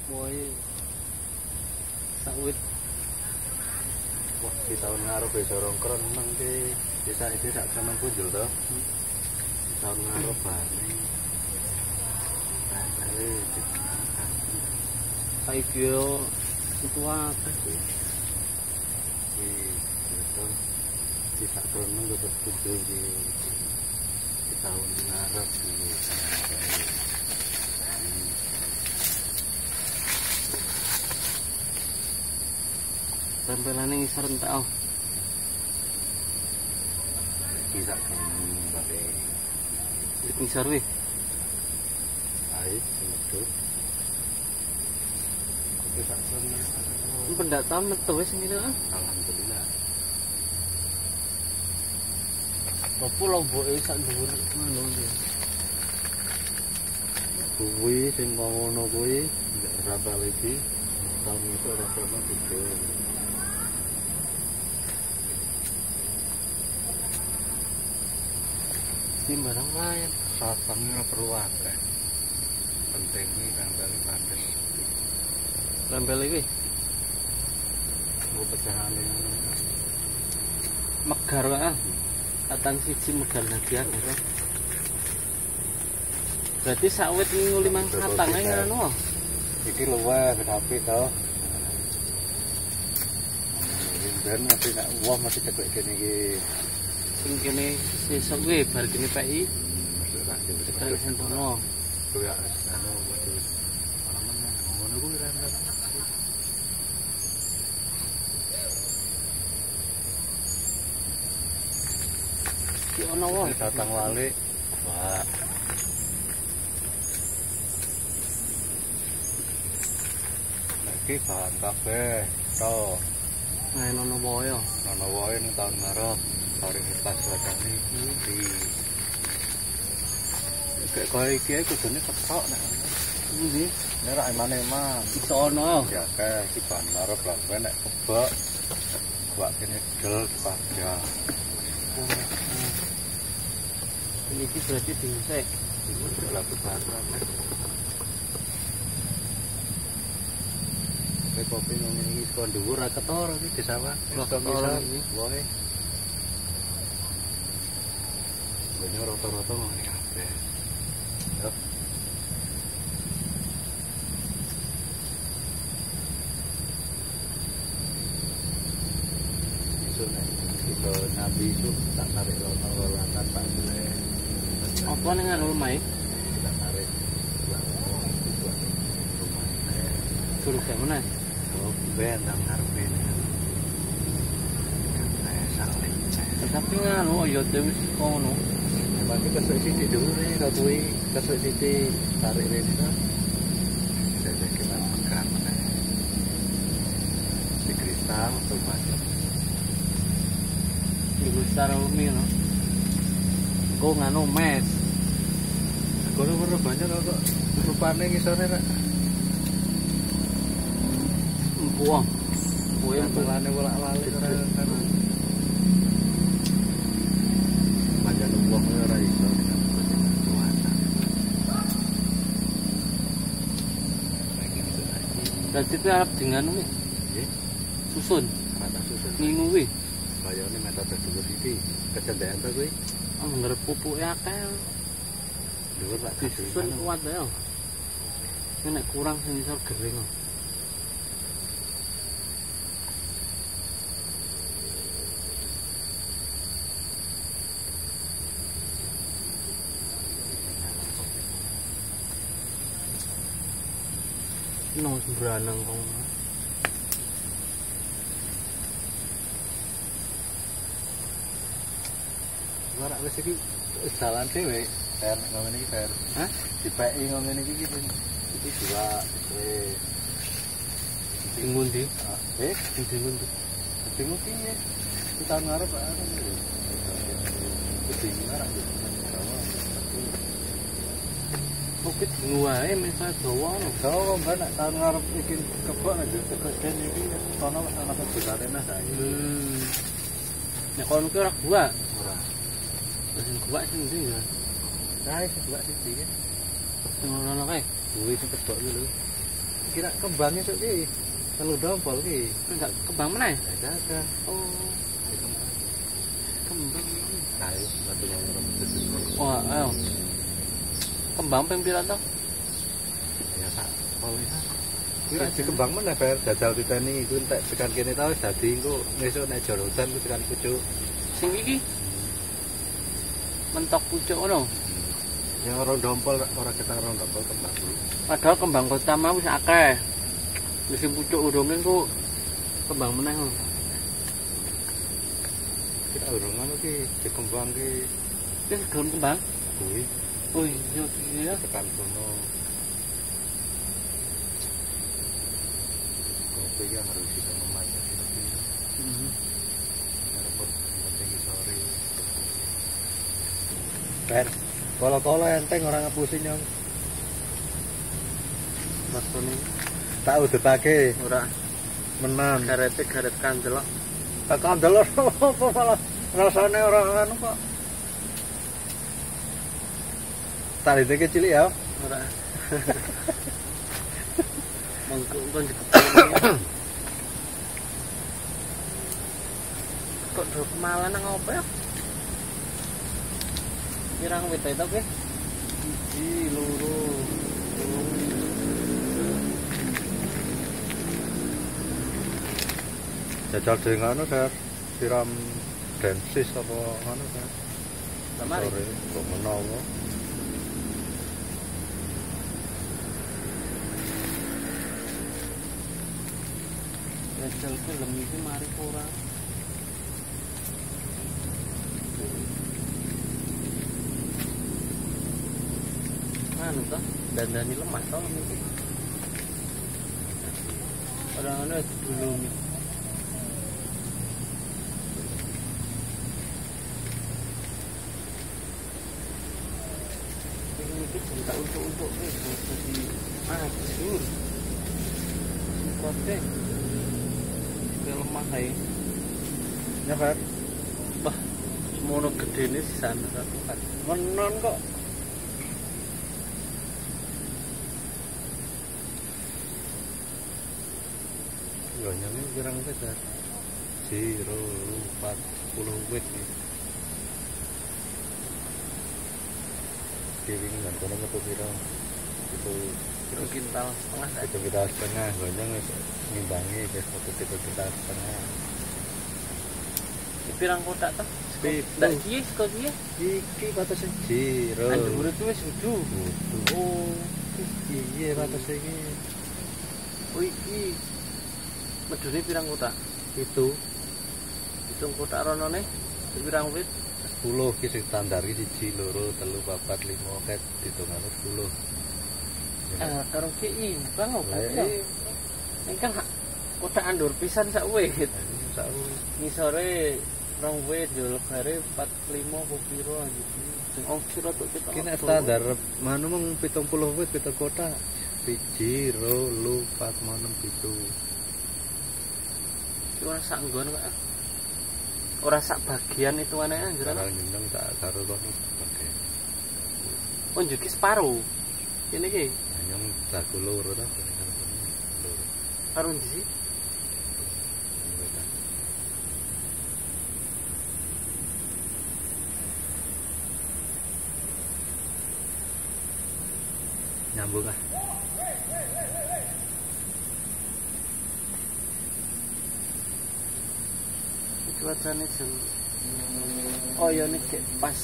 Boy sawit. Wah, di tahun ngarep ya dorong keren nang di desa itu sak zaman punjul toh. Di tahun ngarep bani. Saiki yo tua akeh. Itu di sak krono gue berkunjung di tahun ngarep di Tempelane ngisor entek oh. di sak krono balik Ngisor wih. air itu oke sak krono Pendak tamet to wis ngene ah. alhamdulillah. Apa lomboke sak dhuwur ngono iki. Kuwi sing ngono kuwi ora iki tahun itu ora ono itu. Ini barang lain. Satpamnya perlu akeh. Penting iki kan bali pates. Lempel iki Mau pecahane megar wae. Katang siji megar bagian gitu. Berarti sawit nguli mang katang ae ngono. iki luwih tapi to. Dan mati nak wah masih cepet kene iki. Sing kene sesuk kuwi bar kene PI terus sentono. Kuwi anu waduh. Ngono kuwi ra. Ki ono wae Datang wali. Wah. Iki bahan kabeh to. Nah, ono wae yo. Ono wae ning tahun ngarep. Hari ini pas wadane iki. Kayak koyo iki ae kudune ketok nek. Ndi? Nek ra emane-eman. Iso ono. Ya kae iki bahan ngarep lan kowe nek kebak. Buat kene del dipajang. Ini berarti diusek. Lagu bahasa. Kopi ngomong ini sekolah dhuwur ra ketor iki desawan. Ketor iki. Wae. Banyak rata-rata ngene kabeh. Yo. Itu nek kita nabi itu tak tarik lono-lonan tak boleh. Apa ning anu omahe? Tak tarik. Suruh kayak mana? Oh, ben nang ngarepe. Saling. Tapi nganu ya wis kono. Tapi kesuk sisi dhuwure kok kuwi kesuk sisi tarik rene to. Jadi kita makan. Di kristal tuh banyak. Iku secara umi no. Kok nganu mes. Kono ora banyak kok rupane ngisore nek. Buang. Buang Tulane bolak-balik kan. Banyak buang ora iso. Berarti itu Arab dengan umi. Susun. Mata susun. Minggu kuwi. Bayarnya metode dulu iki. Kecendean to kuwi. Ah ngarep pupuke akeh. Dhuwur tak Disusun kuat ya. Nek kurang sing isor gering. No sembaranang kong. Ora wis iki wis dalan dhewe. Ter ngomong iki ter. Hah? Dipeki ngomong iki iki dua wis. Tingun di. Tingun di. Tingun piye? Kita ngarep ana. Tingun ora. Oke wae mesah Jawa no. Jawa mbak nek tahun ngarep iki kebak nek keden iki kono ana besare nah saiki. Nek kono ki ora gua. Ora. Sing gua sing ndi ya? Nah, iki gua siji ya. Sing ngono kae. Kuwi sing kebak iki lho. kira kembangnya sok ki. Telu dompol ki. Enggak kembang mana ya? Ada. Oh, kembang. Ayo, batu ngomong. Wah, ayo. Kembang ping pira to? Ya tak oleh. Kira dikembang mana Fer? Jajal titeni iku entek tekan kene ta wis dadi engko besok nek jor hutan ku tekan pucuk. Sing iki mentok pucuk ngono. Ya ora dompol ora ketar ora dompol kembang. Padahal kembang kota mah wis akeh. Wis sing pucuk urunge ku kembang meneh. Kita urung ngono ki dikembang ki. Wis gelem kembang. Kuwi. Oh iya Tekan kono. Kopi ya harus bisa memasak sini. Repot penting sore. Fer, kalau enteng orang ngapusin yang maksudnya tak udetake ora menan. garet kandel. Kandel apa malah rasane ora anu kok. Tadi kecil ya. Ora. Monggo kok do kemalan nang opo ya? Pirang wit itu ke? Siji, loro. Jajal dhewe ngono, Fer. Siram densis apa ngono, Fer. Lamari. Sore kok menawa. Jajal film iki mari ora. Anu toh, dandani lemah toh iki. Orang ana dulu nih. Ini cinta untuk jadi ajur. Kote. Lemah kae. Ya, Fer. Wah, semono gedene sisan satu kan. Menon kok. Yo nyami pirang wit, Fer? 0, 4, 10 wit iki. Kiring dan kono metu pira? Itu Kintal setengah itu kita setengah, banyak ngimbangi wis foto kita setengah. pirang kotak toh? Ndak iki kok iki? Iki batasnya 0. Andure itu wis udu. Oh, iya batasnya iki. Oh iki. Medune pirang kotak? Itu Hitung kotak ronone pirang wit? 10 ki sing standar iki 1, 2, 3, 4, 5 ket ditungane 10. Karo ki imbang opo Lah ya? Engkang kotak andur pisan sak wit. sak Ngisore 2 wit yo legare 4, 5 opo piro iki. Sing ongkir tok kita. ki nek standar manu mung 70 wit 7 kotak. 1, 2, 3, 4, 5, 7. Ora sak nggon kok. Ora sak bagian itu aneh anjuran. Ora nyendeng tak karo kono. Oke. Oh njuki separo. Ini ki Yang dagu loro ta. karo ndi sih? Nyambung ah. Cuacanya jam oh ya ini kayak pas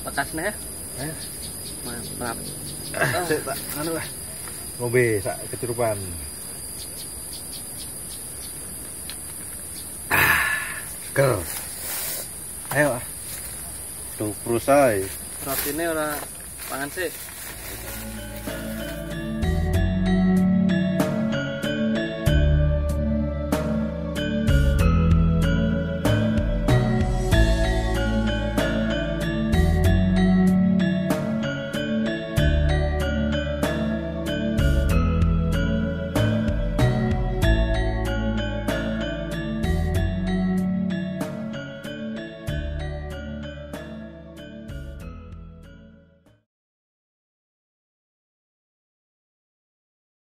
bekasnya ya mantap Sik tak anu ah. Ngombe sak kecurupan. Go. Ayo ah. Tuh prusai. rotine ora pangan sih